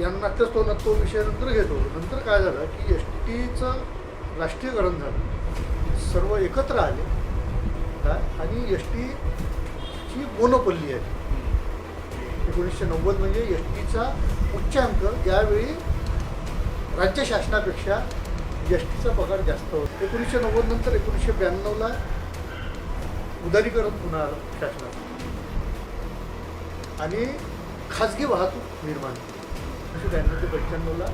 यांना तो विषय नंतर घेतो. नंतर काय झालं की एस टीचं राष्ट्रीयकरण झालं, सर्व एकत्र आले काय, आणि एस टीची मोनोपल्ली आहे. 1990 म्हणजे एस टीचा उच्चांक ज्यावेळी राज्य शासनापेक्षा एस टीचा पगार जास्त होता. 1990 नंतर 1992ला उदारीकरण पुन्हा आलं शासनाचं आणि खाजगी वाहतूक निर्माण केली. 1992 ते 95ला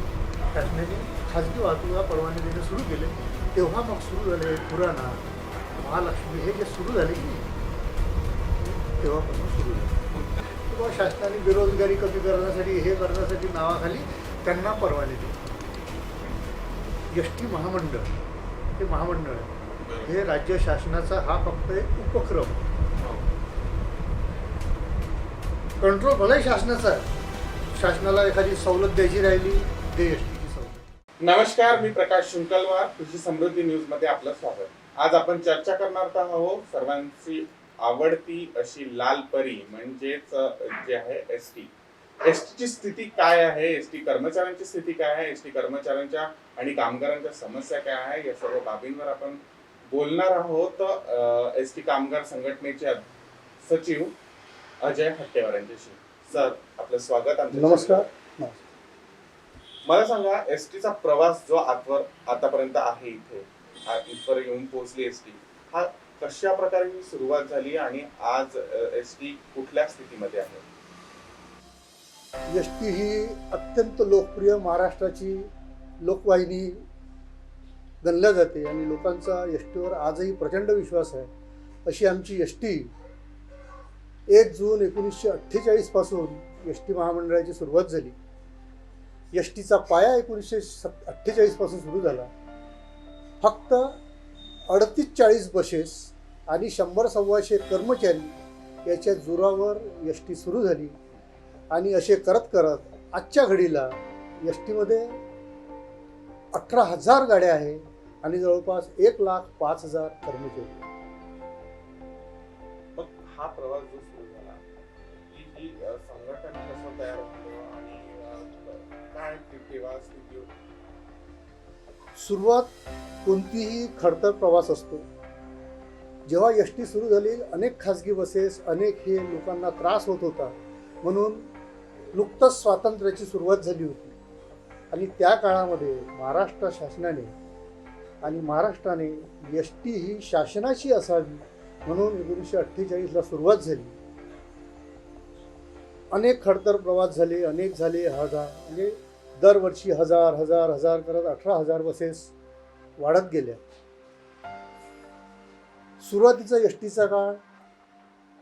शासनाने खाजगी वाहतूक परवाने देणे सुरू केले. तेव्हा मग सुरू झाले खुराना, महालक्ष्मी हे जे सुरू झाले की तेव्हापासून सुरू झाले. किंवा शासनाने बेरोजगारी कमी करण्यासाठी हे करण्यासाठी नावाखाली त्यांना परवाने दिले. एस टी महामंडळ हे महामंडळ आहे, हे राज्य शासनाचा हा फक्त एक उपक्रम. कंट्रोल भले शासनाचा आहे, शासनाला एखादी सवलत द्यायची राहिली दे एस टीची सवलत. नमस्कार, मी प्रकाश शुंकलवार, कृषी समृद्धी न्यूज मध्ये आपलं स्वागत. आज आपण चर्चा करणार आहोत सर्वांची आवडती अशी लाल परी म्हणजेच जे आहे एस टी. एस टीची स्थिती काय आहे, एस टी कर्मचाऱ्यांची स्थिती काय आहे, एस टी कर्मचाऱ्यांच्या आणि कामगारांच्या समस्या काय आहे, या सर्व बाबींवर आपण बोलणार आहोत. एस टी कामगार संघटनेचे सचिव अजय हट्टेवार यांच्याशी. सर, आपलं स्वागत. नमस्कार. मला सांगा, एस टीचा प्रवास जो आतापर्यंत आहे इथवर येऊन पोहोचली एस टी, हा कशा प्रकारे सुरुवात झाली आणि आज एस टी कुठल्या स्थितीमध्ये आहे? एस टी ही अत्यंत लोकप्रिय महाराष्ट्राची लोकवाहिनी गणल्या जाते आणि लोकांचा एस टीवर आजही प्रचंड विश्वास आहे. अशी आमची एस टी 1 जून 1948 पासून एस टी महामंडळाची सुरुवात झाली. एस टीचा पाया 1948 पासून सुरू झाला. फक्त 38-40 बसेस आणि 100-125 कर्मचारी याच्या जोरावर एस टी सुरू झाली आणि असे करत करत आजच्या घडीला एस टीमध्ये 18,000 गाड्या आहे आणि जवळपास 1,05,000 कर्मचारी. मग हा प्रवास जो सुरू झाला, ही संघटना कसं तयार झालं आणि काय तेव्हा स्थिती होती? सुरुवात कोणतीही खडतर प्रवास असतो. जेव्हा एस टी सुरू झाली, अनेक खाजगी बसेस, अनेक हे लोकांना त्रास होत होता, म्हणून नुकतंच स्वातंत्र्याची सुरुवात झाली होती आणि त्या काळामध्ये महाराष्ट्र शासनाने आणि महाराष्ट्राने एस टी ही शासनाची असावी म्हणून 1948ला सुरुवात झाली. अनेक खडतर प्रवास झाले, अनेक झाले हजार, म्हणजे दरवर्षी हजार करत 18,000 बसेस वाढत गेल्या. सुरुवातीचा एस टीचा काळ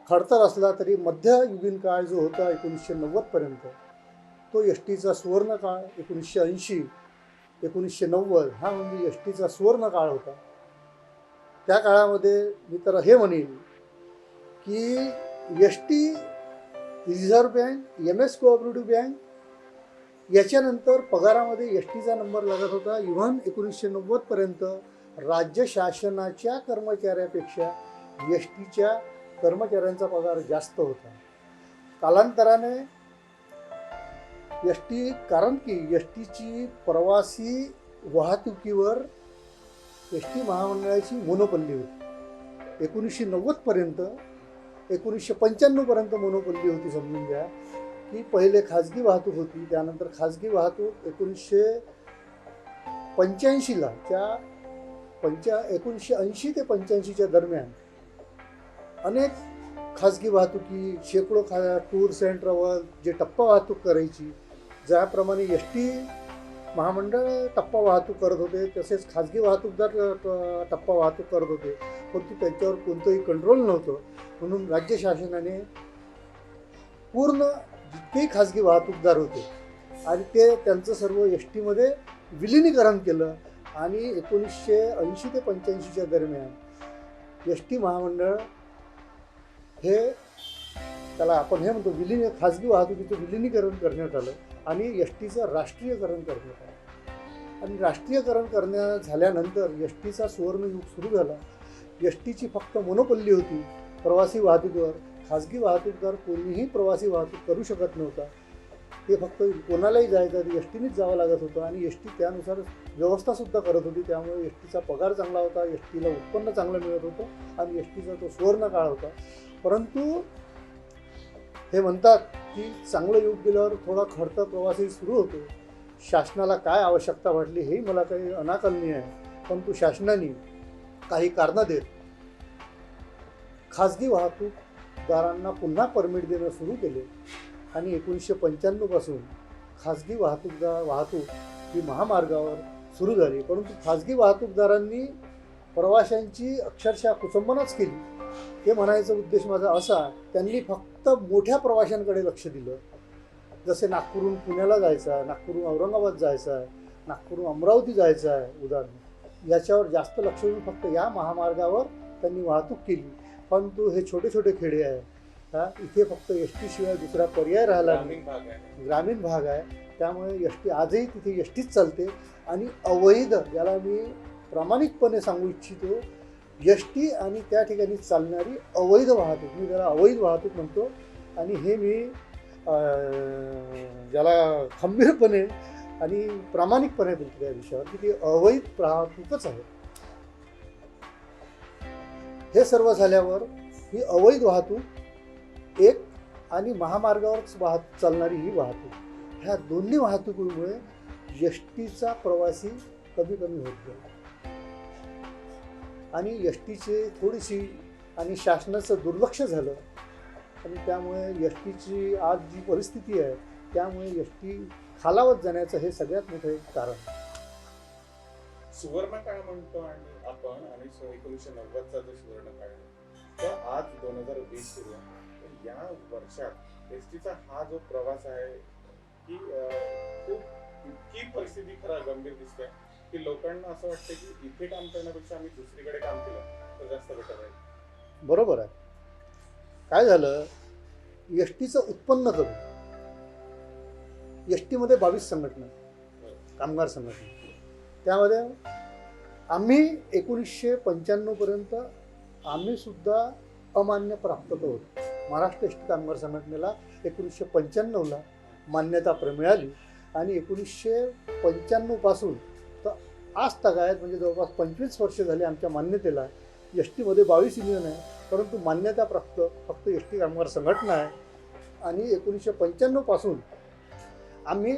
खडतर असला तरी मध्ययुगीन काळ जो होता 1990 पर्यंत, तो एस टीचा सुवर्ण काळ. 1980 1990 हा म्हणजे एस टीचा सुवर्ण काळ होता. त्या काळामध्ये मी तर हे म्हणेन की S T, reserve bank, MS cooperative bank याच्यानंतर पगारामध्ये एस टीचा नंबर लागत होता. इव्हन 1990 पर्यंत राज्य शासनाच्या कर्मचाऱ्यापेक्षा एस टीच्या कर्मचाऱ्यांचा पगार जास्त होता. कालांतराने एस टी, कारण की एस टीची प्रवासी वाहतुकीवर एस टी महामंडळाची मोनोपल्ली होती. 1990 पर्यंत, 1995 पर्यंत मोनोपल्ली होती. समजून घ्या की पहिले खाजगी वाहतूक होती, त्यानंतर खाजगी वाहतूक 1985ला 1980 ते 85च्या दरम्यान अनेक खाजगी वाहतुकी, शेकडो टूर्स अँड ट्रॅव्हल जे टप्पा वाहतूक करायची, ज्याप्रमाणे एस टी महामंडळ टप्पा वाहतूक करत होते, तसेच खाजगी वाहतूकदार टप्पा वाहतूक करत होते, परंतु त्यांच्यावर कोणतंही कंट्रोल नव्हतं. म्हणून राज्य शासनाने पूर्ण जितकेही खाजगी वाहतूकदार होते आणि ते त्यांचं सर्व एस टीमध्ये विलिनीकरण केलं आणि 1980 ते 85च्या दरम्यान एस टी महामंडळ हे, त्याला आपण हे म्हणतो, खाजगी वाहतुकीचं विलिनीकरण करण्यात आलं आणि एस टीचं राष्ट्रीयकरण करण्यात आलं. आणि राष्ट्रीयकरण झाल्यानंतर एस टीचा सुवर्णयुग सुरू झाला. एस टीची फक्त मोनोपल्ली होती प्रवासी वाहतुकीवर. खाजगी वाहतूकदार कोणीही प्रवासी वाहतूक करू शकत नव्हता. हे फक्त कोणालाही जायचं एस टीनेच जावं लागत होतं आणि एस टी त्यानुसार व्यवस्थासुद्धा करत होती. त्यामुळे एस टीचा पगार चांगला होता, एस टीला उत्पन्न चांगलं मिळत होतं आणि एस टीचा तो सुवर्ण काळ होता. परंतु हे म्हणतात की चांगलं युग गेल्यावर थोडा खडतर प्रवासही सुरू होतो. शासनाला काय आवश्यकता वाटली हेही मला काही अनाकलनीय आहे, परंतु शासनाने काही कारणं देत खाजगी वाहतूकदारांना पुन्हा परमिट देणं सुरू केले आणि 1995 पासून खाजगी वाहतूक ही महामार्गावर सुरू झाली. परंतु खाजगी वाहतूकदारांनी प्रवाशांची अक्षरशः कुचंबनाच केली. हे म्हणायचा उद्देश माझा असा, त्यांनी फक्त मोठ्या प्रवाशांकडे लक्ष दिलं. जसे नागपूरहून पुण्याला जायचं आहे, नागपूरहून औरंगाबाद जायचं आहे, नागपूरहून अमरावती जायचं आहे उदाहरण, याच्यावर जास्त लक्ष देऊन फक्त या महामार्गावर त्यांनी वाहतूक केली. परंतु हे छोटे छोटे खेडे आहे, इथे फक्त एस टी शिवाय दुसरा पर्याय राहिला नाही. ग्रामीण भाग आहे, त्यामुळे एस टी आजही तिथे एस टीच चालते. आणि अवैध, ज्याला मी प्रामाणिकपणे सांगू इच्छितो, एस टी आणि त्या ठिकाणी चालणारी अवैध वाहतूक, मी त्याला अवैध वाहतूक म्हणतो. आणि हे मी ज्याला खंबीरपणे आणि प्रामाणिकपणे बोलतो त्या विषयावर की ती अवैध वाहतूकच आहे. हे सर्व झाल्यावर ही अवैध वाहतूक एक आणि महामार्गावर चालणारी ही वाहतूक, ह्या दोन्ही वाहतुकीमुळे एस टीचा प्रवासी कमी होत गेला. आणि एस टीचे थोडीशी आणि शासनाचं दुर्लक्ष झालं आणि त्यामुळे एस टीची आज जी परिस्थिती आहे त्यामुळे एस टी खालावत जाण्याचं हे सगळ्यात मोठं एक कारण. सुवर्ण काळ म्हणतो आणि आपण आणि 1990चा जो सुवर्ण काळ आहे, तर आज 2020 सुरू आहे. तर या वर्षात एस टीचा हा जो प्रवास आहे की खूप इतकी परिस्थिती खरं गंभीर दिसते की लोकांना असं वाटतं की इथे काम करण्यापेक्षा आम्ही दुसरीकडे काम केलं तर जास्त बेटर आहे. बरोबर आहे. काय झालं, एस टीचं उत्पन्न कमी. एस टीमध्ये 22 संघटना, कामगार संघटना, त्यामध्ये आम्ही 1995 पर्यंत आम्ही सुद्धा अमान्य प्राप्त होतो. महाराष्ट्र एस टी कामगार संघटनेला 1995ला मान्यता मिळाली आणि 1995 पासून तर आज तगायत म्हणजे जवळपास 25 वर्ष झाली आमच्या मान्यतेला. एस टीमध्ये 22 युनियन आहे, परंतु मान्यता प्राप्त फक्त एस टी कामगार संघटना आहे. आणि 1995 पासून आम्ही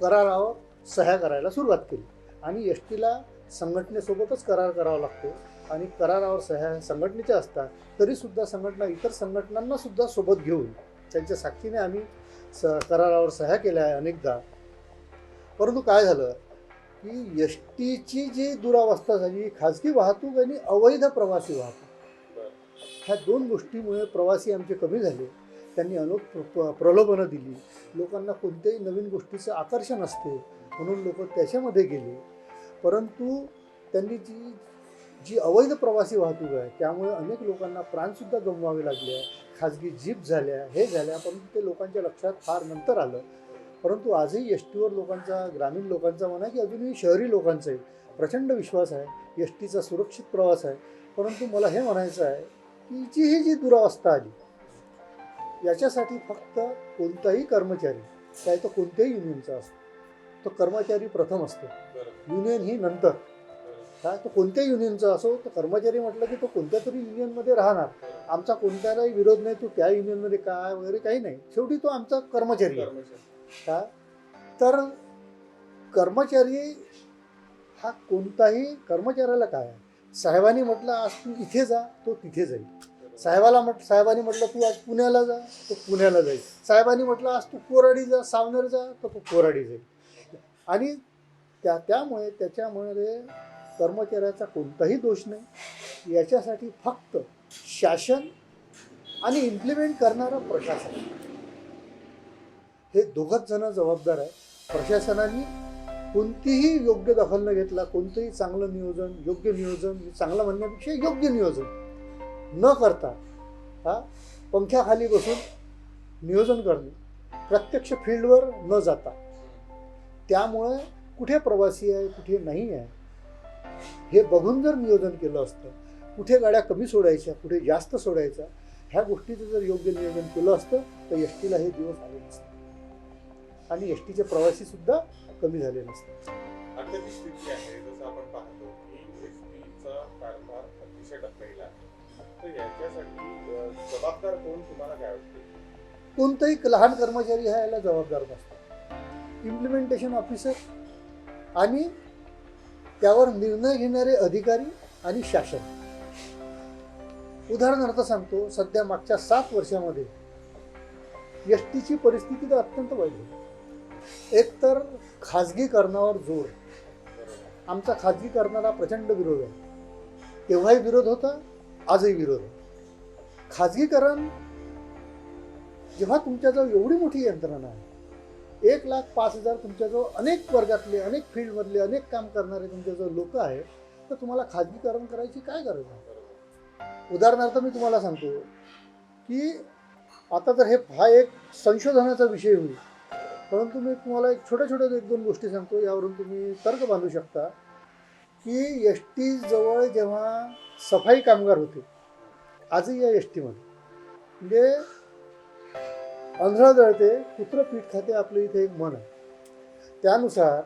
करारावर सह्या करायला सुरुवात केली. आणि एस टीला संघटनेसोबतच करार करावा लागतो आणि करारावर सह्या संघटनेच्या असतात. तरीसुद्धा संघटना इतर संघटनांना सुद्धा सोबत घेऊन त्यांच्या साक्षीने आम्ही करारावर सह्या केल्या आहे अनेकदा. परंतु काय झालं की एस टीची जी दुरावस्था झाली, खाजगी वाहतूक आणि अवैध प्रवासी वाहतूक, ह्या दोन गोष्टीमुळे प्रवासी आमचे कमी झाले. त्यांनी अनेक प्रलोभनं दिली. लोकांना कोणत्याही नवीन गोष्टीचं आकर्षण असते म्हणून लोक त्याच्यामध्ये गेले. परंतु त्यांनी जी अवैध प्रवासी वाहतूक आहे त्यामुळे अनेक लोकांना प्राणसुद्धा गमवावे लागले. खाजगी जीप झाल्या, हे झाल्या, परंतु ते लोकांच्या लक्षात फार नंतर आलं. परंतु आजही एस टीवर लोकांचा, ग्रामीण लोकांचा म्हणा की अजूनही शहरी लोकांचाही प्रचंड विश्वास आहे. एस टीचा सुरक्षित प्रवास आहे. परंतु मला हे म्हणायचं आहे की ही दुरावस्था आली याच्यासाठी फक्त कोणताही कर्मचारी, काय तो कोणत्याही युनियनचा असतो, तो कर्मचारी प्रथम असतो, युनियन ही नंतर. काय तो कोणत्याही युनियनचा असो, तो कर्मचारी म्हटलं की तो कोणत्या तरी युनियनमध्ये राहणार. आमचा कोणत्यालाही विरोध नाही, तो त्या युनियनमध्ये काय वगैरे काही नाही, शेवटी तो आमचा कर्मचारी आहे. काय तर कर्मचारी हा कोणताही कर्मचाऱ्याला काय आहे, साहेबांनी म्हटलं आज तू इथे जा, तो तिथे जाईल. साहेबांनी म्हटलं तू आज पुण्याला जा, तो पुण्याला जाईल. साहेबांनी म्हटलं आज तू कोराडी जा, सावनेर जा, तर तो कोराडी जाईल. आणि त्यामुळे त्याच्यामुळे कर्मचाऱ्याचा कोणताही दोष नाही. याच्यासाठी फक्त शासन आणि इम्प्लिमेंट करणारं प्रशासन, हे दोघंच जण जबाबदार आहे. प्रशासनाने कोणतीही योग्य दखल न घेतला, कोणतंही चांगलं नियोजन, योग्य नियोजन, चांगलं म्हणण्यापेक्षा योग्य नियोजन न करता पंख्याखाली बसून नियोजन करणे, प्रत्यक्ष फील्डवर न जाता, त्यामुळे कुठे प्रवासी आहे कुठे नाही आहे हे बघून जर नियोजन केलं असतं, कुठे गाड्या कमी सोडायच्या कुठे जास्त सोडायच्या, ह्या गोष्टीचं जर योग्य नियोजन केलं असतं तर एस टीला हे दिवस आले नसते. आणि एस टीचे प्रवासीसुद्धा कमी झाले नसतात. आताची स्थिती आहे जसं आपण पाहतो की एसटीचा कारभार अतिशय डबलेला आहे. तर याच्यासाठी जबाबदार कोण तुम्हाला काय वाटते? कोणताही लहान कर्मचारी हा याला जबाबदार नसतो. इम्प्लिमेंटेशन ऑफिसर आणि त्यावर निर्णय घेणारे अधिकारी आणि शासन. उदाहरणार्थ सांगतो, सध्या मागच्या 7 वर्षामध्ये एस टीची परिस्थिती तर अत्यंत वाईट होती. एकतर खाजगीकरणावर जोर. आमचा खाजगीकरणाला प्रचंड विरोध आहे. तेव्हाही विरोध होता, आजही विरोध आहे. खाजगीकरण जेव्हा तुमच्याजवळ एवढी मोठी यंत्रणा आहे, 1,05,000 तुमच्याजवळ अनेक वर्गातले, अनेक फील्डमधले, अनेक काम करणारे तुमच्याजवळ लोक आहेत, तर तुम्हाला खाजगीकरण करायची काय गरज आहे? उदाहरणार्थ मी तुम्हाला सांगतो की आता तर हा एक संशोधनाचा विषय होईल, परंतु मी तुम्हाला एक छोट्या 1-2 गोष्टी सांगतो, यावरून तुम्ही तर्क बांधू शकता की एस टी जवळ जेव्हा सफाई कामगार होते, आजही या एस टीमध्ये म्हणजे आंधळा जळते कुत्रं पीठ खाते, आपलं इथे एक म्हण आहे. त्यानुसार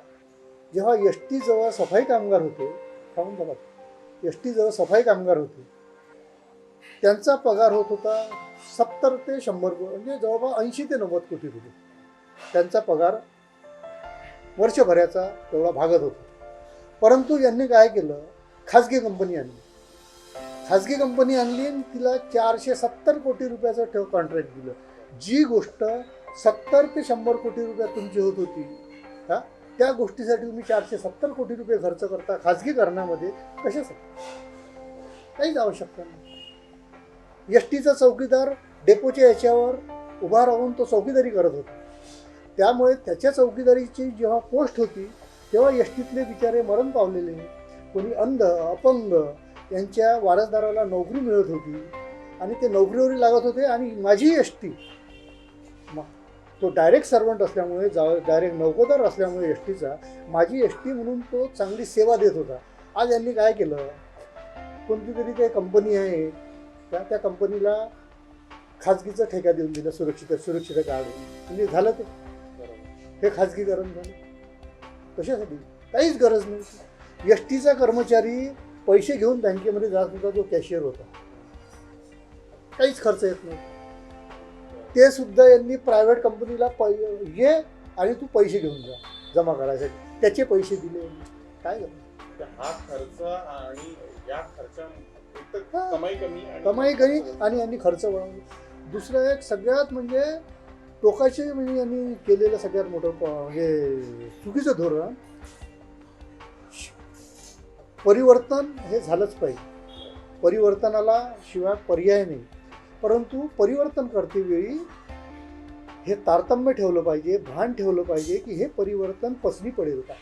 जेव्हा एस टी जवळ सफाई कामगार होते, एस टी जवळ सफाई कामगार होते, त्यांचा पगार होत होता 70 ते 100 म्हणजे जवळपास 80 ते 90 कोटी रुपये. त्यांचा पगार वर्षभराचा तेवढा भागत होता. परंतु यांनी काय केलं, खाजगी कंपनी आणली. खाजगी कंपनी आणली आणि तिला 470 कोटी रुपयाचं कॉन्ट्रॅक्ट दिलं. जी गोष्ट 70 ते 100 कोटी रुपयात तुमची होत होती, त्या गोष्टीसाठी तुम्ही 470 कोटी रुपये खर्च करता खाजगीकरणामध्ये. कशासाठी? काहीच आवश्यकता नाही. एस टीचा चौकीदार डेपोच्या याच्यावर उभा राहून तो चौकीदारी करत होता. त्यामुळे त्याच्या चौकीदारीची जेव्हा पोस्ट होती, तेव्हा एस टीतले बिचारे मरण पावलेले, कोणी अंध, अपंग, यांच्या वारसदाराला नोकरी मिळत होती आणि ते नोकरीवर लागत होते. आणि माझी एस टी, तो डायरेक्ट सर्वंट असल्यामुळे, डायरेक्ट नौकरदार असल्यामुळे एस टीचा, माझी एस टी म्हणून तो चांगली सेवा देत होता. आज यांनी काय केलं, कोणती तरी काही कंपनी आहे, त्या कंपनीला खाजगीचा ठेका देऊन दिला, सुरक्षित काढून. म्हणजे झालं ते, हे खाजगीकरण झालं. कशासाठी? काहीच गरज नाही. एस टीचा कर्मचारी पैसे घेऊन बँकेमध्ये जात होता, जो कॅशियर होता, काहीच खर्च येत नाही. ते सुद्धा यांनी प्रायव्हेट कंपनीला ये आणि तू पैसे घेऊन जा जमा करायसाठी, त्याचे पैसे दिले. काय झालं? हा खर्च आणि या कमाई कमी आणि यांनी खर्च वाढवला. दुसरं एक सगळ्यात म्हणजे टोकाचे म्हणजे यांनी केलेलं सगळ्यात मोठं हे चुकीचं धोरण, परिवर्तन हे झालंच पाहिजे. परिवर्तनाला शिवाय पर्याय नाही. परंतु परिवर्तन करते वेळी हे तारतम्य ठेवलं पाहिजे, भान ठेवलं पाहिजे की हे परिवर्तन पसनी पडेल का.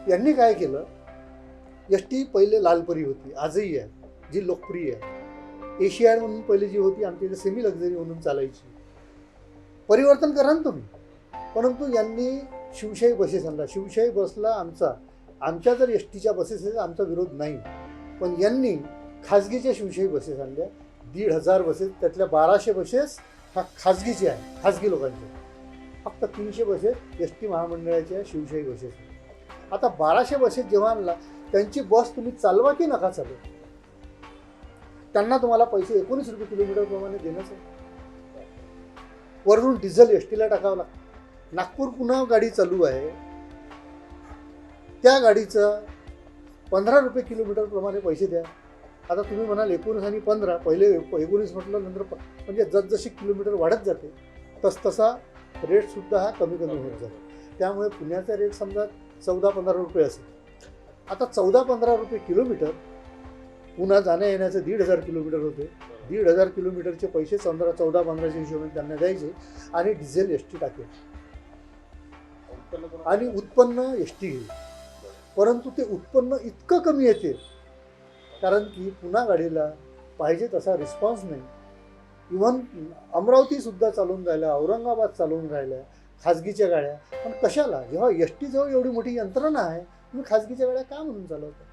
यांनी काय केलं, एस टी पहिले लालपरी होती, आजही आहे, जी लोकप्रिय आहे. एशियाड म्हणून पहिले जी होती, आमच्या इथे सेमी लक्झरी म्हणून चालायची. परिवर्तन करा ना तुम्ही. परंतु यांनी शिवशाही बसेस आणला. शिवशाही बसला आमच्या जर एस टीच्या बसेस आमचा विरोध नाही, पण यांनी खाजगीच्या शिवशाही बसेस आणल्या. 1,500 बसेस, त्यातल्या 1200 बसेस हा खाजगीचे आहे, खाजगी लोकांचे. फक्त 300 बसेस एस टी महामंडळाच्या शिवशाही बसेस. आता 1200 बसेस जेव्हा आणला, त्यांची बस तुम्ही चालवा की नका चालू, त्यांना तुम्हाला पैसे 19 रुपये किलोमीटर प्रमाणे देणंच आहे. वरून डिझेल एस टीला टाकावं लागतं. नागपूर पुणे गाडी चालू आहे, त्या गाडीचं 15 रुपये किलोमीटर प्रमाणे पैसे द्या. आता तुम्ही म्हणाल 19 आणि 15, पहिले 19 म्हटलं, नंतर म्हणजे जसजशी किलोमीटर वाढत जाते तसा रेटसुद्धा हा कमी होत जातो. त्यामुळे पुण्याचा रेट समजा 14-15 रुपये असेल. आता 14-15 रुपये किलोमीटर, पुन्हा जाण्या येण्याचं 1,500 किलोमीटर होते. 1,500 किलोमीटरचे पैसे 14-15च्या हिशोबाने त्यांना द्यायचे आणि डिझेल एस टी टाकेल आणि उत्पन्न एस टी घेईल. परंतु ते उत्पन्न इतकं कमी येते कारण की पुन्हा गाडीला पाहिजे तसा रिस्पॉन्स नाही. इव्हन अमरावतीसुद्धा चालून राहिल्या, औरंगाबाद चालून राहिल्या खाजगीच्या गाड्या. पण कशाला, जेव्हा एस टी जवळ एवढी मोठी यंत्रणा आहे, तुम्ही खाजगीच्या गाड्या का म्हणून चालवता?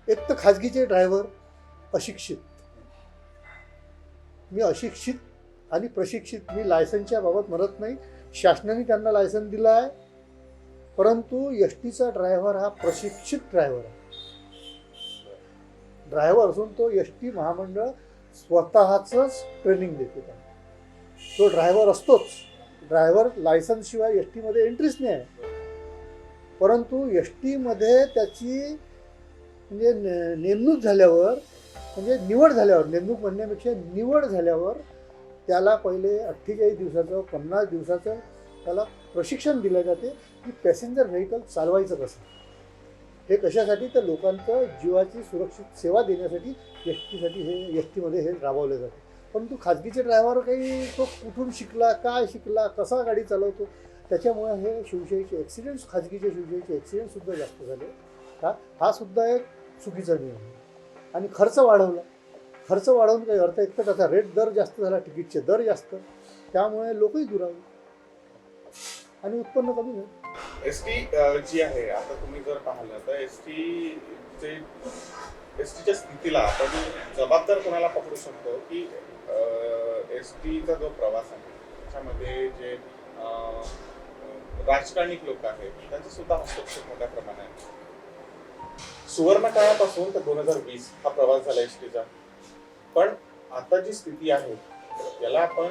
एक तर खाजगीचे ड्रायव्हर अशिक्षित. मी अशिक्षित आणि प्रशिक्षित, मी लायसनच्या बाबत म्हणत नाही, शासनाने त्यांना लायसन दिलं आहे, परंतु एस टीचा ड्रायव्हर हा प्रशिक्षित ड्रायव्हर आहे. ड्रायव्हर असून तो एस टी महामंडळ स्वतःच ट्रेनिंग देते त्यांना. तो ड्रायव्हर असतोच. ड्रायव्हर लायसन्सशिवाय एस टीमध्ये एंट्रीच नाही आहे. परंतु एस टीमध्ये त्याची म्हणजे नेमणूक झाल्यावर, म्हणजे निवड झाल्यावर, नेमणूक म्हणण्यापेक्षा निवड झाल्यावर त्याला पहिले 48 दिवसाचं 50 दिवसाचं त्याला प्रशिक्षण दिलं जाते की पॅसेंजर व्हेकल चालवायचं कसं. हे कशासाठी, तर लोकांचं जीवाची सुरक्षित सेवा देण्यासाठी एस टीसाठी हे एस टीमध्ये हे राबवलं जाते. परंतु खाजगीचे ड्रायव्हर काही तो कुठून शिकला, काय शिकला, कसा गाडी चालवतो, त्याच्यामुळे हे शिवशाहीचे ॲक्सिडेंट्स, खाजगीचे शिवशाहीचे ॲक्सिडेंटसुद्धा जास्त झाले. हा सुद्धा एक चुकीचा नियम आहे. आणि खर्च वाढवला. खर्च वाढवून काही अर्थ, एक तर त्याचा रेट दर जास्त झाला, तिकीटचे दर जास्त, त्यामुळे लोकही दुरावले आणि उत्पन्न कमी झालं. एस टी जी आहे, आता तुम्ही जर पाहिलं तर एस टीच्या स्थितीला आपण जबाबदार कोणाला पकडू शकतो की एस टीचा जो प्रवास आहे त्याच्यामध्ये जे राजकारणी लोक आहेत त्यांचा सुद्धा हस्तक्षेप मोठ्या प्रमाणात. सुवर्ण काळापासून तर 2020 हा प्रवास झाला एस टीचा, पण आता जी स्थिती आहे याला आपण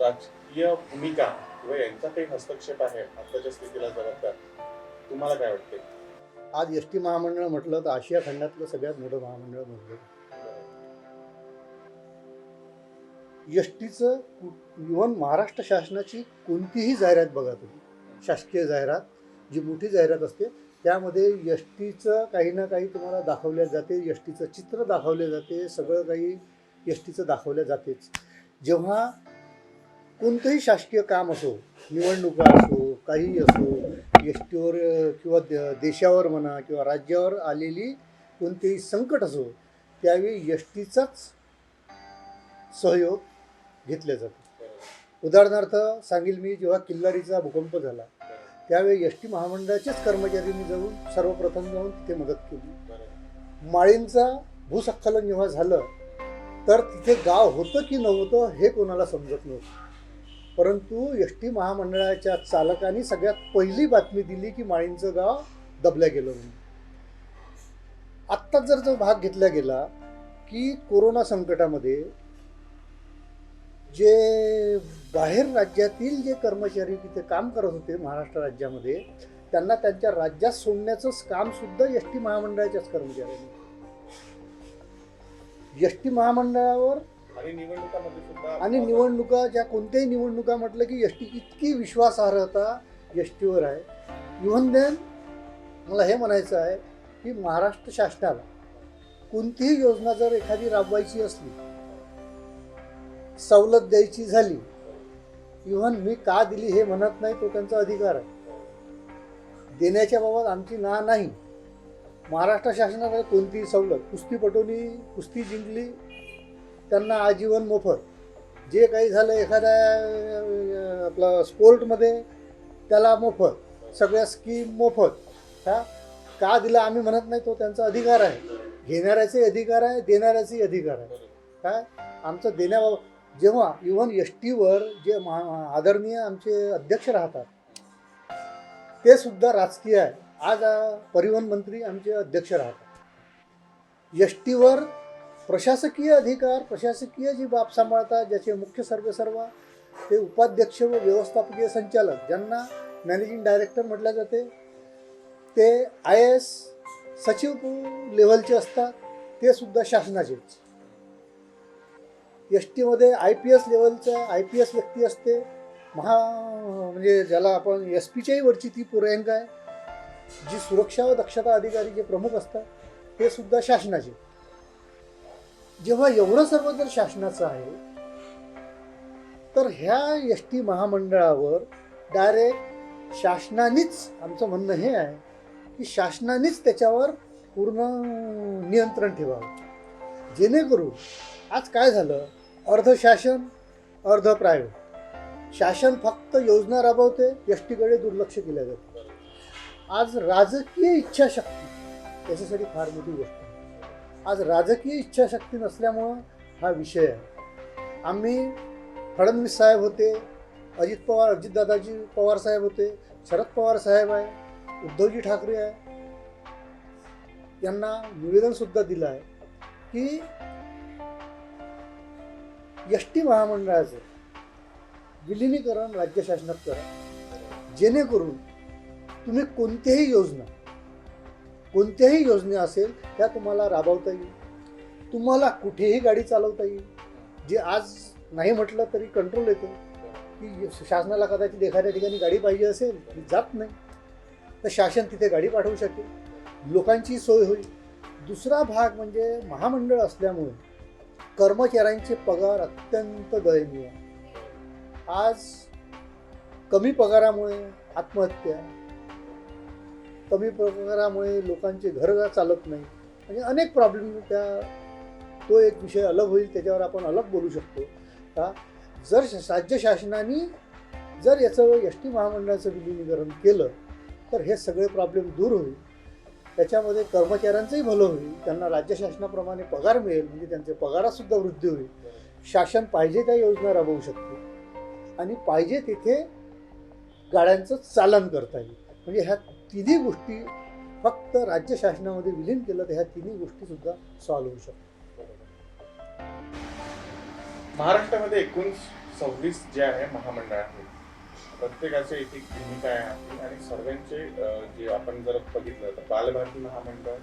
राजकीय भूमिका किंवा यांचा काही हस्तक्षेप आहे आताच्या स्थितीला जबाबदार, तुम्हाला काय वाटते? आज एस टी महामंडळ म्हटलं तर आशिया खंडातलं सगळ्यात मोठं महामंडळ म्हटलं. एस टीचं इव्हन महाराष्ट्र शासनाची कोणतीही जाहिरात बघा तुम्ही, शासकीय जाहिरात जी मोठी जाहिरात असते त्यामध्ये एस टीचं काही ना काही तुम्हाला दाखवल्या जाते, एस टीचं चित्र दाखवले जाते, सगळं काही एस टीचं दाखवलं जातेच. जेव्हा कोणतंही शासकीय काम असो, निवडणुका असो, काही असो, एस टीवर किंवा देशावर म्हणा किंवा राज्यावर आलेली कोणतेही संकट असो, त्यावेळी एस टीचाच सहयोग घेतले जाते. उदाहरणार्थ सांगेल मी, जेव्हा किल्लारीचा भूकंप झाला त्यावेळी एस टी महामंडळाचेच कर्मचाऱ्यांनी सर्वप्रथम जाऊन तिथे मदत केली. माळींचा भूस्खलन जेव्हा झालं तर तिथे गाव होतं की नव्हतं हे कोणाला समजत नव्हतं, परंतु एस टी महामंडळाच्या चालकांनी सगळ्यात पहिली बातमी दिली की माळींचं गाव दबल्या गेलं म्हणून. आत्ताच जर जो भाग घेतला गेला की कोरोना संकटामध्ये जे बाहेर राज्यातील जे कर्मचारी तिथे काम करत होते महाराष्ट्र राज्यामध्ये, त्यांना त्यांच्या राज्यात सोडण्याचं काम सुद्धा एस टी महामंडळाच्याच कर्मचाऱ्यांनी. एस टी महामंडळावर आणि निवडणुका, ज्या कोणत्याही निवडणुका म्हटलं की एस टी इतकी विश्वासार्हता एस टीवर आहे. इव्हन देन मला हे म्हणायचं आहे की महाराष्ट्र शासनाला कोणतीही योजना जर एखादी राबवायची असली, सवलत द्यायची झाली, इव्हन मी का दिली हे म्हणत नाही, तो त्यांचा अधिकार आहे. देण्याच्या बाबत आमची नाही. महाराष्ट्र शासनाला कोणतीही सवलत, कुस्तीपटूंनी कुस्ती जिंकली त्यांना आजीवन मोफत, जे काही झालं एखाद्या आपला स्पोर्टमध्ये त्याला मोफत, सगळ्या स्कीम मोफत. ह्या का दिला आम्ही म्हणत नाही, तो त्यांचा अधिकार आहे. घेणाऱ्याचे अधिकार आहे, देणाऱ्याचे अधिकार आहे. काय आमचं देण्याबाबत, जेव्हा इव्हन एस टीवर जे आदरणीय आमचे अध्यक्ष राहतात ते सुद्धा राजकीय आहे. आज परिवहन मंत्री आमचे अध्यक्ष राहतात. एस टीवर प्रशासकीय अधिकार, प्रशासकीय जी बाब सांभाळतात, ज्याचे मुख्य सर्वेसर्वा ते उपाध्यक्ष व व्यवस्थापकीय संचालक, ज्यांना मॅनेजिंग डायरेक्टर म्हटलं जाते, ते IAS सचिव लेव्हलचे असतात, ते सुद्धा शासनाचेच. एस टीमध्ये IPS लेवलचा IPS व्यक्ती असते, म्हणजे ज्याला आपण SP वरची ती रँक आहे, जी सुरक्षा व दक्षता अधिकारी जे प्रमुख असतात ते सुद्धा शासनाचे. जेव्हा एवढं सर्व जर शासनाचं आहे तर ह्या एस टी महामंडळावर डायरेक्ट शासनानेच, आमचं म्हणणं हे आहे की शासनानेच त्याच्यावर पूर्ण नियंत्रण ठेवावं, जेणेकरून आज काय झालं, अर्ध शासन अर्ध प्रायव्हेट. शासन फक्त योजना राबवते, एस टीकडे दुर्लक्ष केलं जातं. आज राजकीय इच्छाशक्ती त्याच्यासाठी फार मोठी गोष्ट आहे. आज राजकीय इच्छाशक्ती नसल्यामुळं हा विषय आहे. आम्ही फडणवीस साहेब होते, अजितदादाजी पवार साहेब होते, शरद पवार साहेब आहे, उद्धवजी ठाकरे आहे, यांना निवेदनसुद्धा दिलं आहे की एस टी महामंडळाचं विलिनीकरण राज्य शासनात करा, जेणेकरून तुम्ही कोणत्याही योजना असेल त्या तुम्हाला राबवता येईल, तुम्हाला कुठेही गाडी चालवता येईल. जे आज नाही म्हटलं तरी कंट्रोल येतो की शासनाला कदाचित एखाद्या ठिकाणी गाडी पाहिजे असेल ती जात नाही, तर शासन तिथे गाडी पाठवू शकेल, लोकांची सोय होईल. दुसरा भाग म्हणजे महामंडळ असल्यामुळे कर्मचाऱ्यांचे पगार अत्यंत दयनीय. आज कमी पगारामुळे आत्महत्या, कमी पगारामुळे लोकांचे घर चालत नाही, म्हणजे अनेक प्रॉब्लेम. तो एक विषय अलग होईल, त्याच्यावर आपण अलग बोलू शकतो. का जर राज्य शासनाने जर याचं एस टी महामंडळाचं विलिनीकरण केलं तर हे सगळे प्रॉब्लेम दूर होईल. त्याच्यामध्ये कर्मचाऱ्यांचंही भलं होईल, त्यांना राज्य शासनाप्रमाणे पगार मिळेल, म्हणजे त्यांच्या पगारातसुद्धा वृद्धी होईल. शासन पाहिजे त्या योजना राबवू शकते आणि पाहिजे तिथे गाड्यांचं चालन करता येईल. म्हणजे ह्या तिन्ही गोष्टी फक्त राज्य शासनामध्ये विलीन केलं तर ह्या तिन्ही गोष्टीसुद्धा सॉल्व्ह होऊ शकतात. महाराष्ट्रामध्ये एकूण 26 जे आहे महामंडळ आहेत, प्रत्येकाची एक एक भूमिका आहे आणि सर्वांचे जे आपण जर बघितलं तर बालभारती महामंडळ,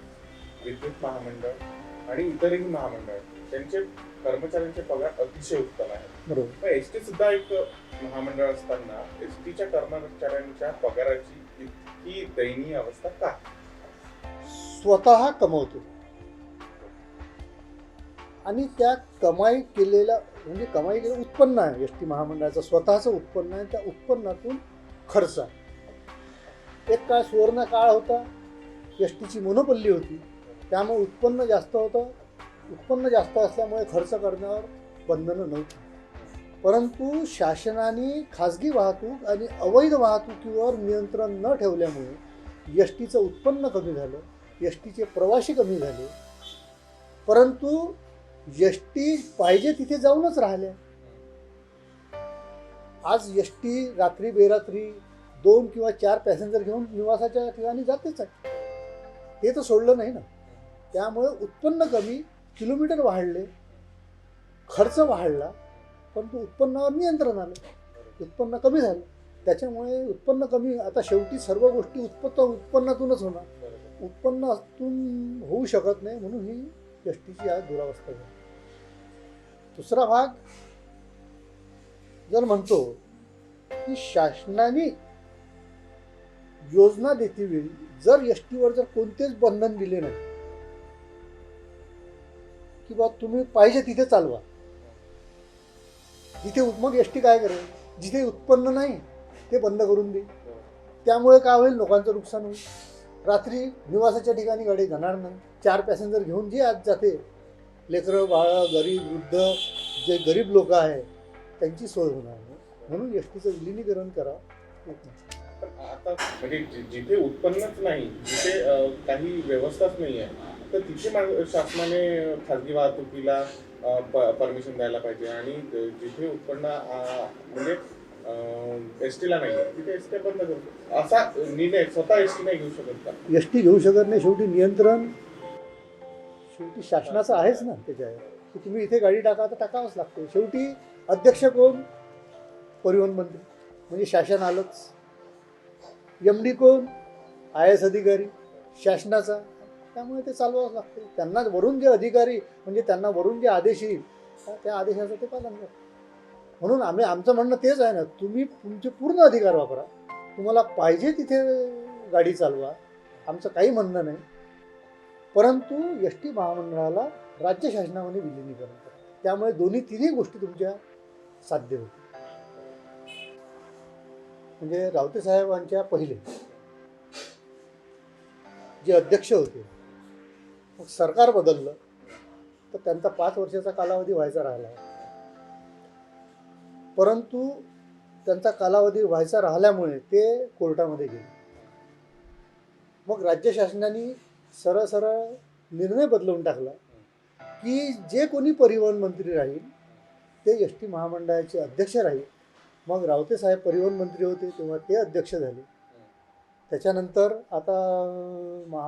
विद्युत महामंडळ आणि इतरही महामंडळ, त्यांचे कर्मचाऱ्यांचे पगार अतिशय उत्तम आहेत. बरोबर. एस टी सुद्धा एक महामंडळ असताना एस टीच्या कर्मचाऱ्यांच्या पगाराची इतकी दयनीय अवस्था का? स्वतः कमवतो आणि त्या कमाई केलेलं उत्पन्न आहे एस टी महामंडळाचं, स्वतःचं उत्पन्न आहे. त्या उत्पन्नातून खर्च आहे. एक काळ सुवर्ण काळ होता, एस टीची मोनोपल्ली होती, त्यामुळे उत्पन्न जास्त होतं. उत्पन्न जास्त असल्यामुळे खर्च करण्यावर बंधनं नव्हती. परंतु शासनाने खाजगी वाहतूक आणि अवैध वाहतुकीवर नियंत्रण न ठेवल्यामुळे एस टीचं उत्पन्न कमी झालं, एस टीचे प्रवासी कमी झाले. परंतु एस टी पाहिजे तिथे जाऊनच राहिल्या. आज एस टी रात्री बेरात्री 2 किंवा 4 पॅसेंजर घेऊन निवासाच्या ठिकाणी जातेच आहे, ते तर सोडलं नाही ना. त्यामुळे उत्पन्न कमी, किलोमीटर वाढले, खर्च वाढला, परंतु उत्पन्नावर नियंत्रण आलं, उत्पन्न कमी झालं. त्याच्यामुळे उत्पन्न कमी, आता शेवटी सर्व गोष्टी उत्पन्नातूनच होणार, उत्पन्नातून होऊ शकत नाही, म्हणून ही एस टीची आज दुरावस्था झाली. दुसरा भाग जर म्हणतो की शासनाने योजना देते वेळी जर एस टीवर जर कोणतेच बंधन दिले नाही की बा तुम्ही पाहिजे तिथे चालवा, जिथे मग एस टी काय करेल, जिथे उत्पन्न नाही ते बंद करून दे. त्यामुळे काय होईल, लोकांचं नुकसान होईल. रात्री निवासाच्या ठिकाणी गाडी जाणार नाही, 4 पॅसेंजर घेऊन जे आज जाते, लेकरं बाळं, गरीब वृद्ध, जे गरीब लोक आहे त्यांची सोय होणार नाही. म्हणून एस टीचं विलिनीकरण करा. पण आता म्हणजे जिथे उत्पन्नच नाही, जिथे काही व्यवस्थाच नाही आहे, तर तिथे शासनाने खाजगी वाहतुकीला परमिशन द्यायला पाहिजे आणि जिथे उत्पन्न म्हणजे एस टीला नाही आहे तिथे एस टी बंद करतो, असा निर्णय स्वतः एस टी नाही घेऊ शकत का? एस टी घेऊ शकत नाही. शेवटी नियंत्रण शेवटी शासनाचं आहेच ना. त्याच्यावर की तुम्ही इथे गाडी टाका तर टाकावंच लागते. शेवटी अध्यक्ष कोण? परिवहन मंत्री, म्हणजे शासन आलंच. MD कोण? IAS अधिकारी शासनाचा, त्यामुळे ते चालवावंच लागते. त्यांना वरून जे अधिकारी म्हणजे त्यांना वरून जे आदेश येईल त्या आदेशाचं ते पालन करतात. म्हणून आमचं म्हणणं तेच आहे ना, तुम्ही तुमचे पूर्ण अधिकार वापरा, तुम्हाला पाहिजे तिथे गाडी चालवा, आमचं काही म्हणणं नाही. परंतु एस टी महामंडळाला राज्य शासनामध्ये विलिनीकरण करा, त्यामुळे तिन्ही गोष्टी तुमच्या साध्य होतील. म्हणजे रावते साहेबांच्या पहिले जे अध्यक्ष होते, मग सरकार बदललं तर त्यांचा 5 वर्षाचा कालावधी व्हायचा राहिला. परंतु त्यांचा कालावधी व्हायचा राहिल्यामुळे ते कोर्टामध्ये गेले. मग राज्य शासनाने सरळ निर्णय बदलवून टाकला की जे कोणी परिवहन मंत्री राहील ते एस टी महामंडळाचे अध्यक्ष राहिले. मग रावते साहेब परिवहन मंत्री होते तेव्हा ते अध्यक्ष झाले. त्याच्यानंतर आता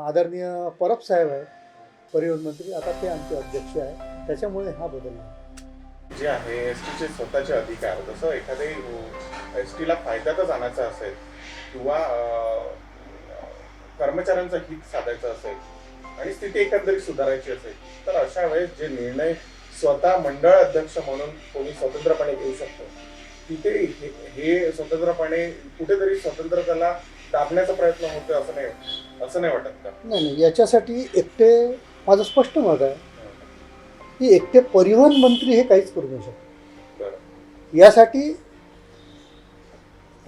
आदरणीय परब साहेब आहे परिवहन मंत्री, आता ते आमचे अध्यक्ष आहे. त्याच्यामुळे हा बदल आहे. जे आहे एस टीचे स्वतःचे अधिकार, जसं एखादे एस टीला फायद्यातच आणायचा असेल किंवा कर्मचाऱ्यांचं हित साधायचं असेल आणि स्थिती एकंदरीत सुधारायची असेल, तर अशा वेळेस जे निर्णय स्वतः मंडळ अध्यक्ष म्हणून कोणी स्वतंत्रपणे घेऊ शकतो, तिथे हे स्वतंत्रपणे कुठेतरी स्वतंत्रतेला दाबण्याचा प्रयत्न होतो असं नाही वाटत का? नाही, याच्यासाठी एकटे माझं स्पष्ट मत आहे की एकटे परिवहन मंत्री हे काहीच करू नाही शकत. यासाठी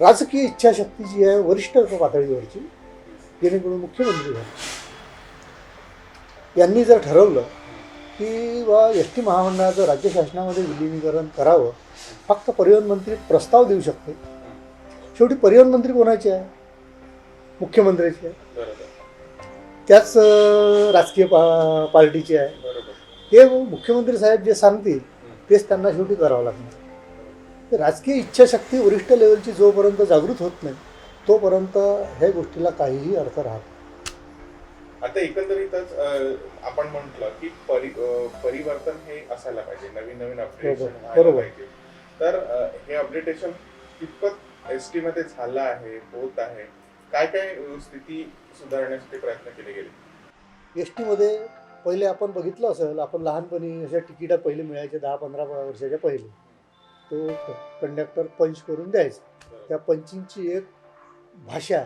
राजकीय इच्छाशक्ती जी आहे वरिष्ठ पातळीवरची, जेणेकरून मुख्यमंत्री झाले, यांनी जर ठरवलं की वा एस टी महामंडळाचं राज्य शासनामध्ये विलिनीकरण करावं, फक्त परिवहन मंत्री प्रस्ताव देऊ शकते. शेवटी परिवहन मंत्री कोणाचे आहे? मुख्यमंत्र्याचे आहे. त्याच राजकीय पार्टीचे आहे. ते मुख्यमंत्री साहेब जे सांगतील तेच त्यांना शेवटी करावं लागणार. तर राजकीय इच्छाशक्ती वरिष्ठ लेवलची जोपर्यंत जागृत होत नाही तोपर्यंत ह्या गोष्टीला काहीही अर्थ राहत नाही. आता एकंदरीतच आपण म्हटलं की परिवर्तन हे असायला पाहिजे, नवीन नवीन अपडेशन व्हायला पाहिजे. तर हे अपडेटेशन कितपत एस टी मध्ये झालं आहे, होत आहे? काय काय स्थिती सुधारण्यासाठी प्रयत्न केले गेले? एस टीमध्ये पहिले आपण बघितलं असेल, आपण लहानपणी अशा तिकिटा पहिले मिळायचे 10-15 वर्षाच्या पहिले, तो कंडक्टर पंच करून द्यायचा. त्या पंचिंगची एक भाषा,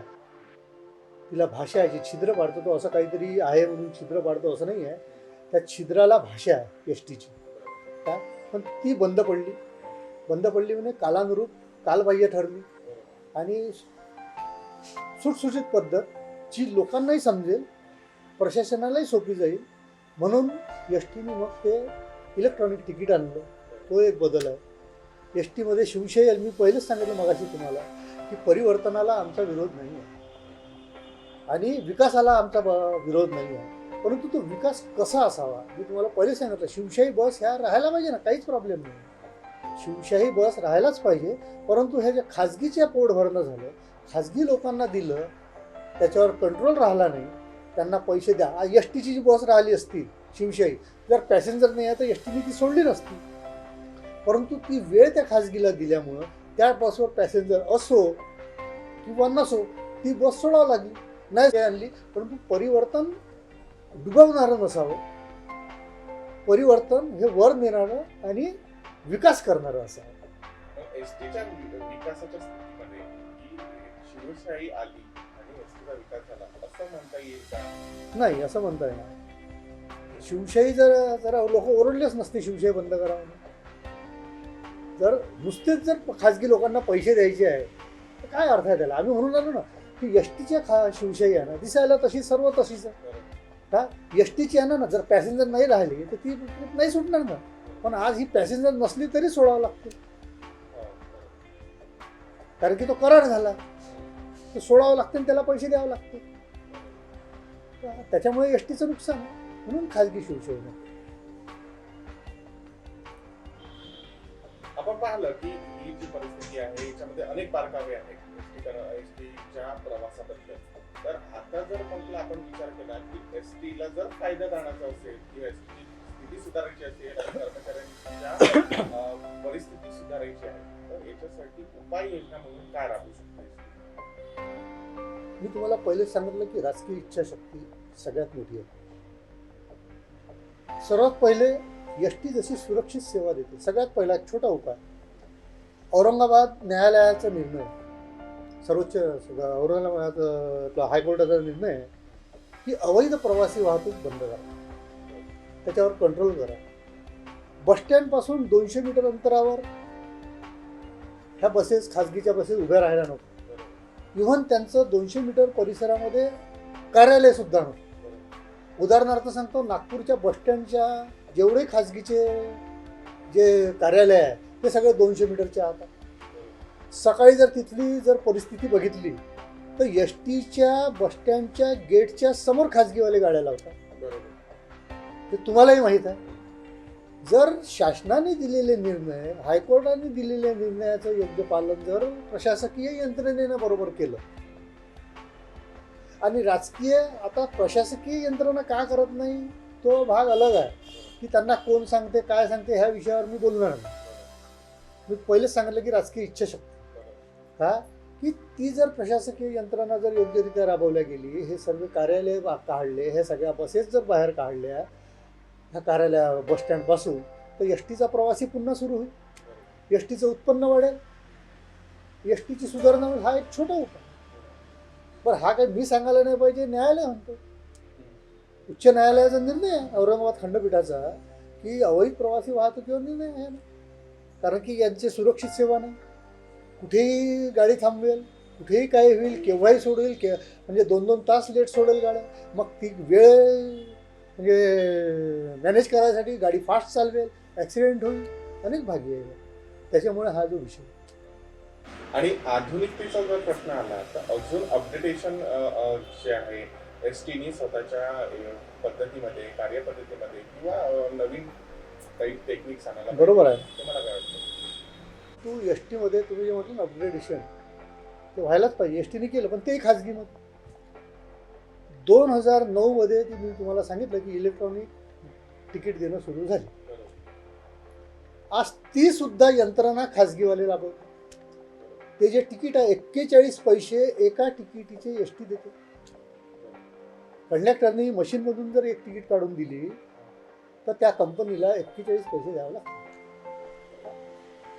तिला भाषा आहे, जी छिद्र पाडतो तो असं काहीतरी आहे म्हणून छिद्र पाडतो असं नाही आहे. त्या छिद्राला भाषा आहे एस टीची. काय पण ती बंद पडली म्हणजे कालानुरूप कालबाह्य ठरली आणि सुटसुटीत पद्धत जी लोकांनाही समजेल, प्रशासनालाही सोपी जाईल म्हणून एस टीने मग ते इलेक्ट्रॉनिक तिकीट आणलं. तो एक बदल आहे. एस टीमध्ये शिवशाही, मी पहिलेच सांगितलं मगाशी तुम्हाला की परिवर्तनाला आमचा विरोध नाही आहे आणि विकासाला आमचा विरोध नाही आहे, परंतु तो विकास कसा असावा मी तुम्हाला पहिले सांगितलं. शिवशाही बस ह्या राहायला पाहिजे ना, काहीच प्रॉब्लेम नाही. शिवशाही बस राहायलाच पाहिजे, परंतु हे जे खाजगीच्या पोट भरणं झालं, खाजगी लोकांना दिलं, त्याच्यावर कंट्रोल राहिला नाही, त्यांना पैसे द्या. एस टीची जी बस राहिली असती शिवशाही, जर पॅसेंजर नाही आहे तर एस टीने ती सोडली नसती, परंतु ती वेळ त्या खाजगीला दिल्यामुळं त्या बसवर पॅसेंजर असो किंवा नसो ती बस सोडावं लागली. नाही ते आणली, परंतु परिवर्तन डुबवणारं नसावं, परिवर्तन हे वर नेणारं आणि विकास करणारं असावं. एसटीच्या विकासाच्या स्थितीमध्ये ही शिवशाही आली आणि एसटीचा विकास झाला असं म्हणता येईल का? नाही, असं म्हणता येणार. शिवशाही जरा लोक ओरडलेच नसते शिवशाही बंद करा म्हणून. जर नुसतेच जर खाजगी लोकांना पैसे द्यायचे आहे तर काय अर्थ आहे त्याला? आम्ही म्हणून आलो ना की एस टीच्या शिवशाही आहे ना, दिसायला तशी सर्व तशीच आहे का. एस टीची आहे ना, जर पॅसेंजर नाही राहिली तर ती नाही सुटणार ना, पण आज ही पॅसेंजर नसली तरी सोडावं लागते, कारण की तो करार झाला, तो सोडावं लागते आणि त्याला पैसे द्यावं लागते. त्याच्यामुळे एस टीचं नुकसान म्हणून खाजगी शिवशाही नाही. आपण पाहिलं की ही जी परिस्थिती आहे याच्यामध्ये अनेक बारकावे आहेत एसटीच्या प्रवासाबद्दल. तर आता जर म्हटलं आपण विचार केला की एसटीला जर फायद्यात आणायचा असेल किंवा एसटी स्थिती सुधारायची असेल आणि कर्मचाऱ्यांच्या परिस्थिती सुधारायची आहे, तर याच्यासाठी उपाययोजना म्हणून काय राबवू शकतो? मी तुम्हाला पहिलेच सांगितलं की राजकीय इच्छाशक्ती सगळ्यात मोठी आहे. सर्वात पहिले एस टी जशी सुरक्षित सेवा देते, सगळ्यात पहिला एक छोटा उपाय, औरंगाबाद न्यायालयाचा निर्णय, सर्वोच्च औरंगाबाद हायकोर्टाचा निर्णय आहे की अवैध प्रवासी वाहतूक बंद करा, त्याच्यावर कंट्रोल करा. बसस्टँडपासून 200 मीटर अंतरावर ह्या बसेस, खाजगीच्या बसेस उभ्या राहायला नको. इव्हन त्यांचं 200 मीटर परिसरामध्ये कार्यालय सुद्धा नको. उदाहरणार्थ सांगतो, नागपूरच्या बसस्टँडच्या जेवढे खाजगीचे जे कार्यालय आहे ते सगळे 200 मीटरच्या आत आहे. सकाळी जर तिथली जर परिस्थिती बघितली तर एस टीच्या बसस्टँडच्या गेटच्या समोर खाजगीवाले गाड्या लावतात. ते तुम्हालाही माहीत आहे. जर शासनाने दिलेले निर्णय, हायकोर्टाने दिलेल्या निर्णयाचं योग्य पालन जर प्रशासकीय यंत्रणेनं बरोबर केलं, आणि राजकीय, आता प्रशासकीय यंत्रणा का करत नाही तो भाग अलग आहे, की त्यांना कोण सांगते काय सांगते ह्या विषयावर मी बोलणार नाही. मी पहिलेच सांगितलं की राजकीय इच्छाशक्ती हा, की ती जर प्रशासकीय यंत्रणा जर योग्यरित्या राबवल्या गेली, हे सर्व कार्यालय काढले, हे सगळ्या बसेस जर बाहेर काढल्या ह्या कार्यालया बस स्टँडपासून, तर एस टीचा प्रवासी पुन्हा सुरू होईल, एस टीचं उत्पन्न वाढेल, एस टीची सुधारणा होईल. हा एक छोटा उपाय. पण हा काही मी सांगायला नाही पाहिजे, न्यायालय म्हणतो. उच्च न्यायालयाचा निर्णय आहे औरंगाबाद खंडपीठाचा, की अवैध प्रवासी वाहतुकीवर निर्णय आहे ना, कारण की यांची सुरक्षित सेवा नाही. कुठेही गाडी थांबवेल, कुठेही काय होईल, केव्हाही सोडेल, म्हणजे 2-2 तास लेट सोडेल गाड्या. मग ती वेळ म्हणजे मॅनेज करायसाठी गाडी फास्ट चालवेल, ॲक्सिडेंट होईल, अनेक भागी आहे. त्याच्यामुळे हा जो विषय. आणि आधुनिकतेचा जर प्रश्न आला तर अजून अपडेटेशन जे आहे एस टीनी स्वतःच्या पद्धतीमध्ये, कार्यपद्धतीमध्ये किंवा नवीन काही टेक्निक्स आणायला बरोबर आहे. तुम्हाला काय वाटतं? तू एस टीमध्ये तुम्ही जे म्हटलं ना अपग्रेडेशन, ते व्हायलाच पाहिजे. एस टीने केलं, पण तेही खाजगीमध्ये. 2009 मध्ये मी तुम्हाला सांगितलं की इलेक्ट्रॉनिक तिकीट देणं सुरू झाली. आज ती सुद्धा यंत्रणा खाजगीवाले राबवतात. ते जे तिकीट आहे 41 पैसे एका तिकिटीचे एस टी देते. कंडक्टरनी मशीनमधून जर एक तिकीट काढून दिली तर त्या कंपनीला 41 पैसे द्यावे लागतात.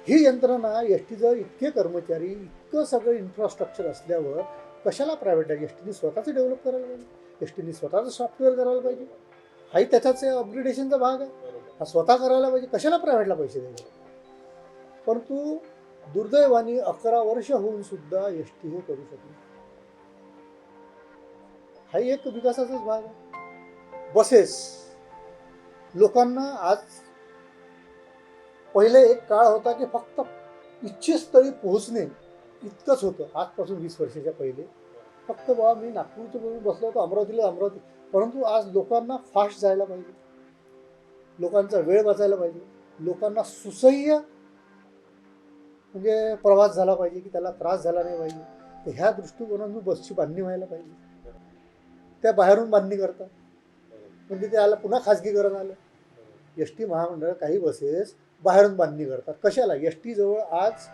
ही यंत्रणा एस टी जर इतके कर्मचारी, इतकं सगळं इन्फ्रास्ट्रक्चर असल्यावर कशाला प्रायव्हेट आहे? एस टीने स्वतःचं डेव्हलप करायला पाहिजे, एस टीने स्वतःचं सॉफ्टवेअर करायला पाहिजे. हाही त्याचाच अपग्रेडेशनचा भाग आहे. हा स्वतः करायला पाहिजे, कशाला प्रायव्हेटला पैसे द्यायचे? परंतु दुर्दैवाने 11 वर्ष होऊन सुद्धा एस टी हे करू शकली. हा एक विकासाचाच भाग आहे. बसेस लोकांना आज, पहिले एक काळ होता की फक्त इच्छेस्थळी पोहोचणे इतकंच होतं. आजपासून 20 वर्षाच्या पहिले फक्त बाबा मी नागपूरच्या बरोबर बसलो होतो, अमरावती. परंतु आज लोकांना फास्ट जायला पाहिजे, लोकांचा वेळ वाचायला पाहिजे, लोकांना सुसह्य म्हणजे प्रवास झाला पाहिजे, की त्याला त्रास झाला नाही पाहिजे. तर ह्या दृष्टिकोनातून बसची बांधणी व्हायला पाहिजे. त्या बाहेरून बांधणी करतात, म्हणजे त्याला पुन्हा खाजगीकरण आलं. एस टी महामंडळ काही बसेस बाहेरून बांधणी करतात. कशाला? एस टी जवळ आज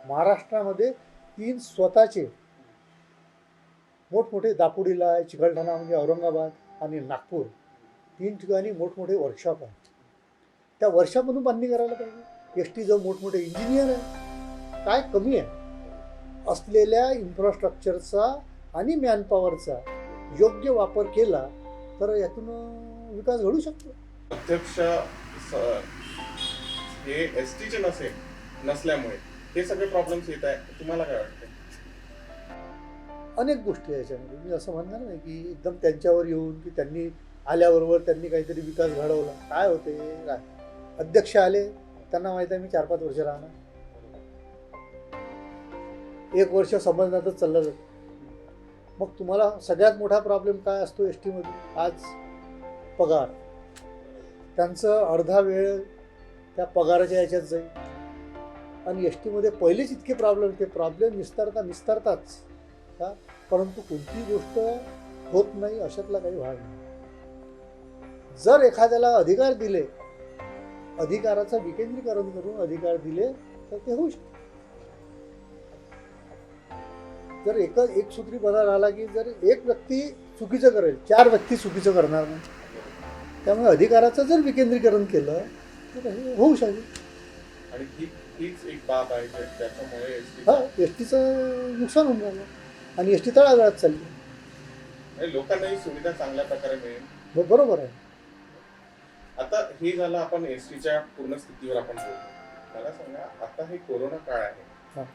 महाराष्ट्रामध्ये 3 स्वतःचे मोठमोठे, दापोडीला आहे, चिकलठाणा म्हणजे औरंगाबाद आणि नागपूर, 3 ठिकाणी मोठमोठे वर्कशॉप आहेत. त्या वर्कशॉपमधून बांधणी करायला पाहिजे. एस टी जवळ मोठमोठे इंजिनियर आहे. काय कमी आहे? असलेल्या इन्फ्रास्ट्रक्चरचा आणि मॅनपॉवरचा योग्य वापर केला तर यातून विकास घडू शकतो. अध्यक्ष हे एस टीचे नसल्यामुळे हे सगळे प्रॉब्लेम्स येत आहे. तुम्हाला काय वाटतं? अनेक गोष्टी आहे याच्यामध्ये. मी असं म्हणणार नाही की एकदम त्यांच्यावर येऊन की त्यांनी आल्याबरोबर त्यांनी काहीतरी विकास घडवला. काय होते, अध्यक्ष आले, त्यांना माहिती आहे मी 4-5 वर्ष राहणार, 1 वर्ष समजण्यातच चाललं जातं. मग तुम्हाला सगळ्यात मोठा प्रॉब्लेम काय असतो एस टीमध्ये? आज पगार. त्यांचं अर्धा वेळ त्या पगाराच्या याच्यात जाईल. आणि एस टीमध्ये पहिलेच इतके प्रॉब्लेम निस्तारताच का, परंतु कोणती गोष्ट होत नाही अशातला काही भाग नाही. जर एखाद्याला अधिकार दिले, अधिकाराचं विकेंद्रीकरण करून अधिकार दिले तर ते होऊ शकते. जर एक सूत्रीपणा राहिला की जर एक व्यक्ती चुकीचं करेल, 4 व्यक्ती चुकीचं करणार नाही. त्यामुळे अधिकाराचं जर विकेंद्रीकरण केलं तर हे होऊ शकेल. आणि हीच एक बाब आहे त्याच्यामुळे एस टीचं नुकसान होऊन राहिलं आणि एस टी तळागाळात चालली. लोकांनाही सुविधा चांगल्या प्रकारे मिळेल. बरोबर आहे. आता हे झालं आपण एस टीच्या पूर्ण स्थितीवर आपण बोलतो. मला सांगा, आता हे कोरोना काळ आहे,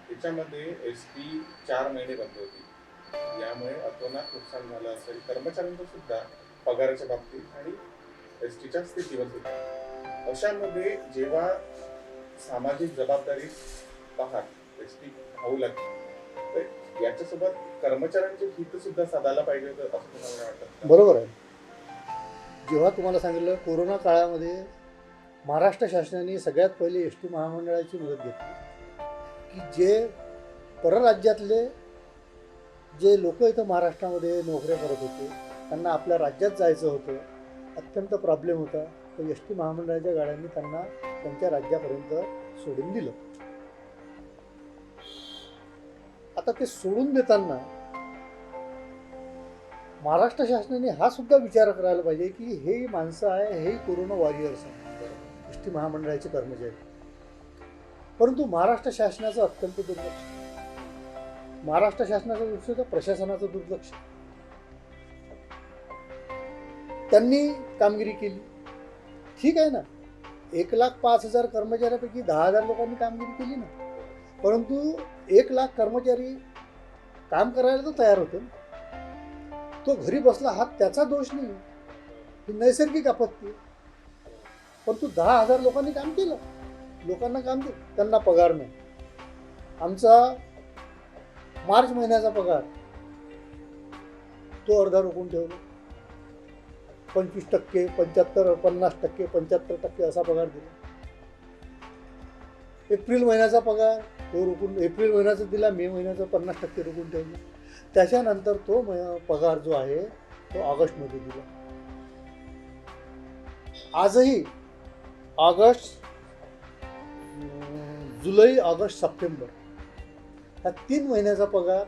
त्याच्यामध्ये एस टी 4 महिने बंद होती. यामुळे अतोनात नुकसान झालं असेल कर्मचाऱ्यांचं सुद्धा, पगाराच्या बाबतीत आणि एस टीच्या स्थितीवर सुद्धा. अशामध्ये जेव्हा सामाजिक जबाबदारी पाहत एस टी धावू लागली तर याच्यासोबत कर्मचाऱ्यांचे हित सुद्धा साधायला पाहिजे होतं असं तुम्हाला वाटतं? बरोबर आहे. जेव्हा तुम्हाला सांगितलं कोरोना काळामध्ये महाराष्ट्र शासनाने सगळ्यात पहिले एस टी महामंडळाची मदत घेतली की जे परराज्यातले जे लोक इथं महाराष्ट्रामध्ये नोकऱ्या करत होते त्यांना आपल्या राज्यात जायचं होतं, अत्यंत प्रॉब्लेम होता, तर एस टी महामंडळाच्या गाड्यांनी त्यांना त्यांच्या राज्यापर्यंत सोडून दिलं. आता ते सोडून देताना महाराष्ट्र शासनाने हा सुद्धा विचार करायला पाहिजे की हे माणसं आहे, हे कोरोना वॉरियर्स आहे, एस टी महामंडळाचे कर्मचारी. परंतु महाराष्ट्र शासनाचं अत्यंत दुर्लक्ष, महाराष्ट्र शासनाचं दुर्लक्ष, प्रशासनाचं दुर्लक्ष. त्यांनी कामगिरी केली, ठीक आहे ना, 1,05,000 कर्मचाऱ्यापैकी 10,000 लोकांनी कामगिरी केली ना, परंतु 1,00,000 कर्मचारी काम करायला तर तयार होते ना. तो घरी बसला हा त्याचा दोष नाही, ही नैसर्गिक आपत्ती आहे. परंतु 10,000 लोकांनी काम केलं, लोकांना काम केलं, त्यांना पगार नाही. आमचा मार्च महिन्याचा पगार तो अर्धा रोखून ठेवला, 25%, 75%, 50%, 75% असा पगार दिला. एप्रिल महिन्याचा पगार तो रोखून, एप्रिल महिन्याचा दिला, मे महिन्याचा 50% रोखून ठेवला. त्याच्यानंतर तो पगार जो आहे तो ऑगस्टमध्ये दिला. आजही ऑगस्ट, जुलै, ऑगस्ट, सप्टेंबर ह्या 3 महिन्याचा पगार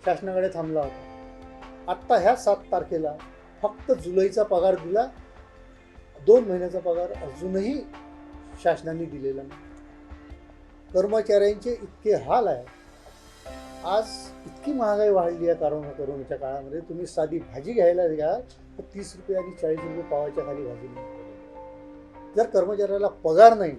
शासनाकडे थांबला होता. आत्ता ह्या 7 तारखेला फक्त जुलैचा पगार दिला, 2 महिन्याचा पगार अजूनही शासनाने दिलेला नाही. कर्मचाऱ्यांचे इतके हाल आहे. आज इतकी महागाई वाढली आहे कोरोनाच्या काळामध्ये. तुम्ही साधी भाजी घ्यायला घ्या तर 30 रुपये आणि 40 रुपये पावाच्या खाली भाजी नाही. जर कर्मचाऱ्याला पगार नाही,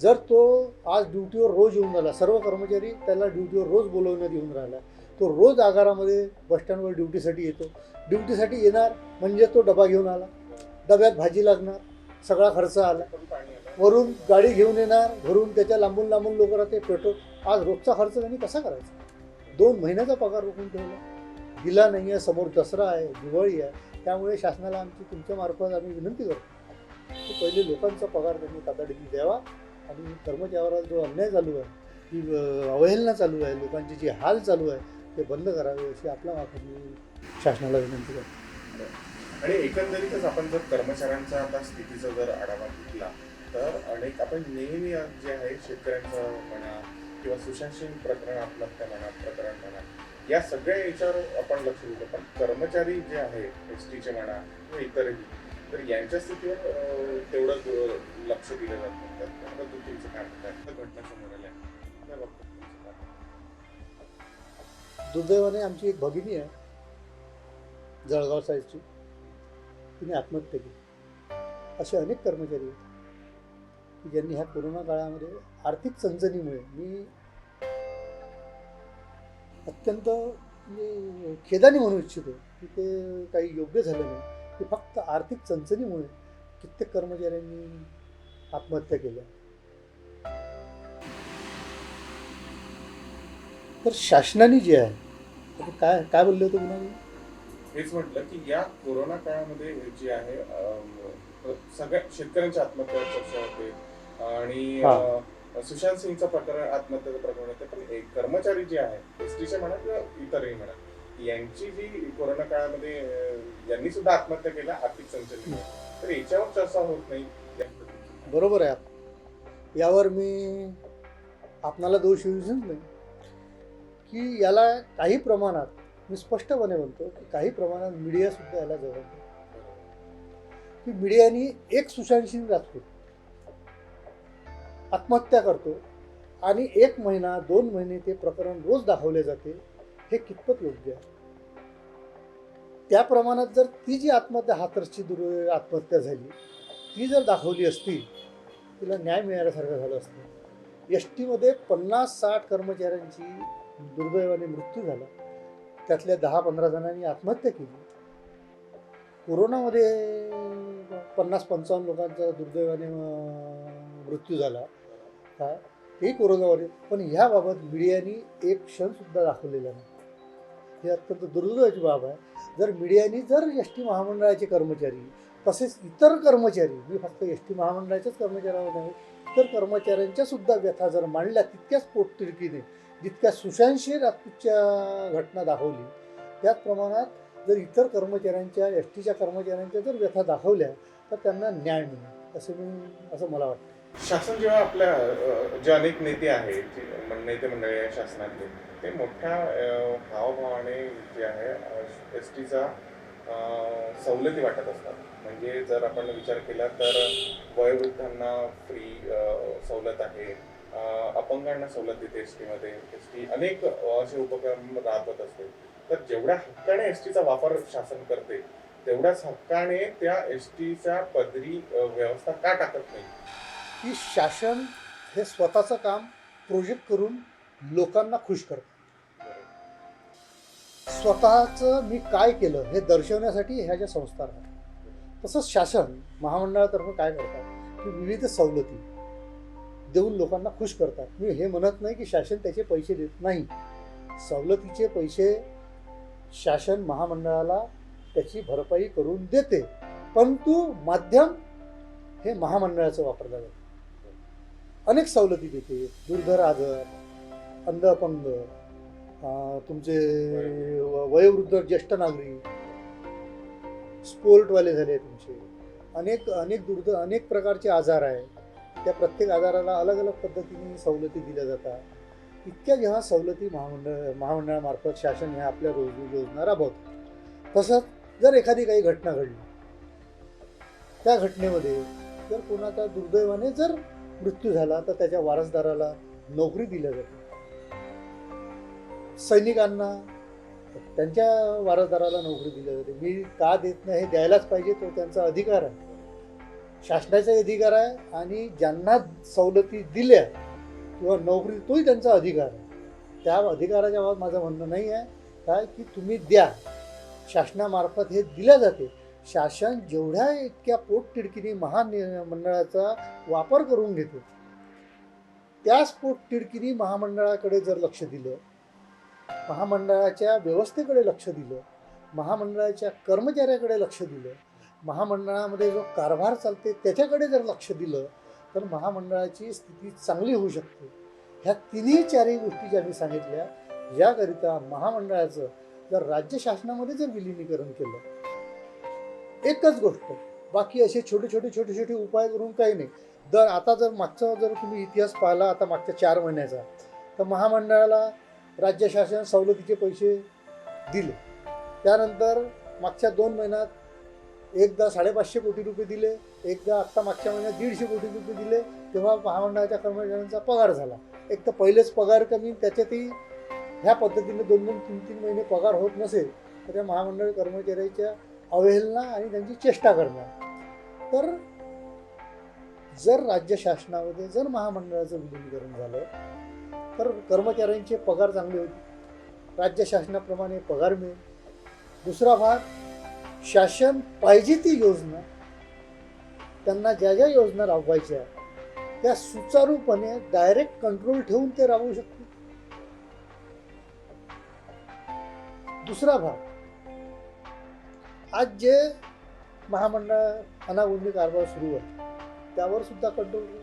जर तो आज ड्युटीवर रोज येऊन राहिला, सर्व कर्मचारी त्याला ड्युटीवर रोज बोलवण्यात येऊन राहिला, तो रोज आगारामध्ये बसस्टँडवर ड्युटीसाठी येतो. ड्युटीसाठी येणार म्हणजे तो डबा घेऊन आला, डब्यात भाजी लागणार, सगळा खर्च आला, वरून गाडी घेऊन येणार, घरून त्याच्या लांबून लांबून लोक राहते, पेट्रोल. आज रोजचा खर्च त्यांनी कसा करायचा? 2 महिन्याचा पगार रोखून ठेवला, दिला नाही आहे. समोर दसरा आहे, दिवाळी आहे, त्यामुळे शासनाला आमची तुमच्यामार्फत आम्ही विनंती करतो की पहिले लोकांचा पगार त्यांनी तातडीने द्यावा आणि कर्मचाऱ्यावर जो अन्याय चालू आहे, ही अवहेलना चालू आहे, लोकांचे जे हाल चालू आहे ते बंद करावे अशी आपल्या मार्फत मी शासनाला विनंती करतो. आणि एकंदरीतच आपण जर कर्मचाऱ्यांचा आता स्थितीचा जर आढावा घेतला तर अनेक आपण नेहमी जे आहे शेतकऱ्यांचं म्हणा किंवा सुशासन प्रकरण, आत्महत्या म्हणा, प्रकरण म्हणा, या सगळ्या याच्यावर आपण लक्ष दिलं, पण कर्मचारी जे आहे एस टीचे म्हणा किंवा इतरही, तर यांच्या स्थितीवर तेवढं लक्ष दिलं जात नाही. त्याबद्दल तुमचं काय म्हणणं आहे? घटना समोर आल्या त्याबाबत तुमचं काय? दुर्दैवाने आमची एक भगिनी आहे जळगाव साईडची, तिने आत्महत्या केली. असे अनेक कर्मचारी आहेत की ज्यांनी ह्या कोरोना काळामध्ये आर्थिक चणचणीमुळे, मी अत्यंत खेदाने म्हणू इच्छितो की ते काही योग्य झालं नाही, की फक्त आर्थिक चणचणीमुळे कित्येक कर्मचाऱ्यांनी आत्महत्या केल्या. तर शासनाने जे आहे, काय काय बोलले होते पुन्हा? हेच म्हटलं की या कोरोना काळामध्ये जे आहे सगळ्या शेतकऱ्यांच्या आत्महत्या चर्चा होते आणि सुशांत सिंगचं प्रकरण, आत्महत्याचं प्रकरण होते, पण एक कर्मचारी जे आहे एस टीचे म्हणा किंवा इतरही म्हणा, यांची जी कोरोना काळामध्ये यांनी सुद्धा आत्महत्या केल्या आर्थिक संचलनामुळे, तर याच्यावर चर्चा होत नाही. बरोबर आहे. यावर मी आपणाला दोष येऊच नाही की याला काही प्रमाणात, मी स्पष्टपणे म्हणतो की काही प्रमाणात मीडिया सुद्धा याला जबाबदार. की मीडियानी एक सुशांत सिंग राजपूत आत्महत्या करतो आणि 1 महिना 2 महिने ते प्रकरण रोज दाखवले जाते, हे कितपत योग्य आहे? त्या प्रमाणात जर ती जी आत्महत्या, हाथरसची आत्महत्या झाली, ती जर दाखवली असती, तिला न्याय मिळाल्यासारखं झालं असतं. एस टीमध्ये 50-60 कर्मचाऱ्यांची दुर्दैवाने मृत्यू झाला, त्यातल्या 10-15 जणांनी आत्महत्या केली. कोरोनामध्ये 50-55 लोकांचा दुर्दैवाने मृत्यू झाला, हा तेही कोरोनावर. पण ह्याबाबत मीडियानी एक क्षणसुद्धा दाखवलेला नाही. हे अत्यंत दुर्दैवाची बाब आहे. जर मीडियानी जर एस टी महामंडळाचे कर्मचारी तसेच इतर कर्मचारी, मी फक्त एस टी महामंडळाच्याच कर्मचाऱ्यांवर नाही, इतर कर्मचाऱ्यांच्या सुद्धा व्यथा जर मांडल्या तितक्याच पोटतिडकीने, जितक्या सुशांतशी राजपूतच्या घटना दाखवली त्याच प्रमाणात जर इतर कर्मचाऱ्यांच्या, एस टीच्या कर्मचाऱ्यांच्या जर व्यथा दाखवल्या तर त्यांना न्याय मिळेल असं मला वाटतं. शासन जेव्हा आपल्या जे अनेक नेते आहेत, नेते मंडळी आहे शासनातले, ते मोठ्या हावभावाने जे आहे एस टीचा सवलती वाटत असतात. म्हणजे जर आपण विचार केला तर वयोवृद्धांना फ्री सवलत आहे, अपंगांना सवलत देते एस टीमध्ये, एस टी अनेक असे उपक्रम राबवत असते. तर जेवढ्या हक्काने एस टीचा वापर शासन करते तेवढ्याच हक्काने त्या एस टीच्या पदरी व्यवस्था का टाकत नाही? की शासन हे स्वतःचं काम प्रोजेक्ट करून लोकांना खुश करतं. स्वतःचं मी काय केलं हे दर्शवण्यासाठी ह्या ज्या संस्था आहेत, तसंच शासन महामंडळातर्फे काय करतात की विविध सवलती देऊन लोकांना खुश करतात. मी हे म्हणत नाही की शासन त्याचे पैसे देत नाही. सवलतीचे पैसे शासन महामंडळाला त्याची भरपाई करून देते, परंतु माध्यम हे महामंडळाचं वापरलं जातं. अनेक सवलती देते, दुर्धर आजार, अंध अपंग, तुमचे वयोवृद्ध ज्येष्ठ नागरिक, स्पोर्टवाले झाले तुमचे, अनेक प्रकारचे आजार आहे. त्या प्रत्येक आजाराला अलग अलग पद्धतीने सवलती दिल्या जातात. इतक्या जेव्हा सवलती महामंडळामार्फत शासन ह्या आपल्या योजना राबवतात. तसंच जर एखादी काही घटना घडली, त्या घटनेमध्ये जर कोणाचा दुर्दैवाने जर मृत्यू झाला तर त्याच्या वारसदाराला नोकरी दिल्या जाते. सैनिकांना त्यांच्या वारसदाराला नोकरी दिली जाते. मी का देत नाही हे द्यायलाच पाहिजे, तो त्यांचा अधिकार आहे, शासनाचा अधिकार आहे. आणि ज्यांना सवलती दिल्या किंवा नोकरी, तोही त्यांचा अधिकार आहे. त्या अधिकाराच्या बाबत माझं म्हणणं नाही आहे काय की तुम्ही द्या, शासनामार्फत हे दिल्या जाते. शासन जेवढ्या इतक्या पोटतिडकीने महामंडळाचा वापर करून घेते, त्याच पोटतिडकीने महामंडळाकडे जर लक्ष दिलं, महामंडळाच्या व्यवस्थेकडे लक्ष दिलं, महामंडळाच्या कर्मचाऱ्याकडे लक्ष दिलं, महामंडळामध्ये जो कारभार चालते त्याच्याकडे जर लक्ष दिलं तर महामंडळाची स्थिती चांगली होऊ शकते. ह्या चारही गोष्टी ज्या मी सांगितल्या, याकरिता महामंडळाचं जर राज्य शासनामध्ये जर विलिनीकरण केलं, एकच गोष्ट, बाकी असे छोटे उपाय करून काही नाही. आता जर मागचा जर तुम्ही इतिहास पाहिला, आता मागच्या 4 महिन्याचा, तर महामंडळाला राज्य शासन सवलतीचे पैसे दिले. त्यानंतर मागच्या 2 महिन्यात एकदा 550 कोटी रुपये दिले, एकदा आत्ता मागच्या महिन्यात 150 कोटी रुपये दिले. तेव्हा महामंडळाच्या कर्मचाऱ्यांचा पगार झाला. एक तर पहिलेच पगार कमी, त्याच्यातही ह्या पद्धतीने 2-2, 3-3 महिने पगार होत नसेल तर त्या महामंडळ कर्मचाऱ्याच्या अवहेलना आणि त्यांची चेष्टा करणार. तर जर राज्य शासनामध्ये जर महामंडळाचं विलिनीकरण झालं तर कर्मचाऱ्यांचे पगार चांगले होतील, राज्य शासनाप्रमाणे पगार मिळेल. दुसरा भाग, शासन पाहिजे ती योजना, त्यांना ज्या ज्या योजना राबवायच्या त्या सुचारूपणे डायरेक्ट कंट्रोल ठेवून ते राबवू शकतील. दुसरा भाग, आज जे महामंडळ अनागोंदी कारभार सुरू आहे त्यावर सुद्धा कंट्रोल होईल,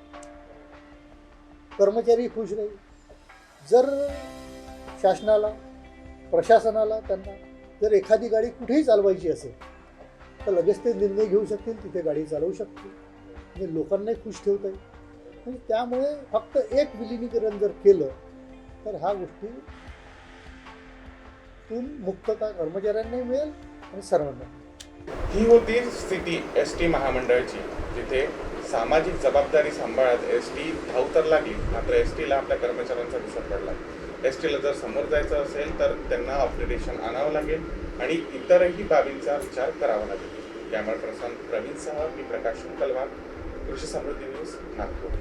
कर्मचारी खुश राहील. जर शासनाला, प्रशासनाला त्यांना जर एखादी गाडी कुठेही चालवायची असेल तर लगेच ते निर्णय घेऊ शकतील, तिथे गाडी चालवू शकतील, म्हणजे लोकांनाही खुश ठेवता येईल. म्हणजे त्यामुळे फक्त एक विलिनीकरण जर केलं तर ह्या गोष्टीतून मुक्तता कर्मचाऱ्यांनाही मिळेल आणि सर्वांना. ही होती स्थिती एस टी महामंडळाची, जिथे सामाजिक जबाबदारी सांभाळत एस टी धाव तर लागली, मात्र एस टीला आपल्या कर्मचाऱ्यांचा विसर पडला. एस टीला जर समोर जायचं असेल तर त्यांना अपग्रेडेशन आणावं लागेल आणि इतरही बाबींचा विचार करावा लागेल. कॅमेरा पर्सन प्रवीणसह मी प्रकाश शुंकलवार, कृषी समृद्धी न्यूज, नागपूर.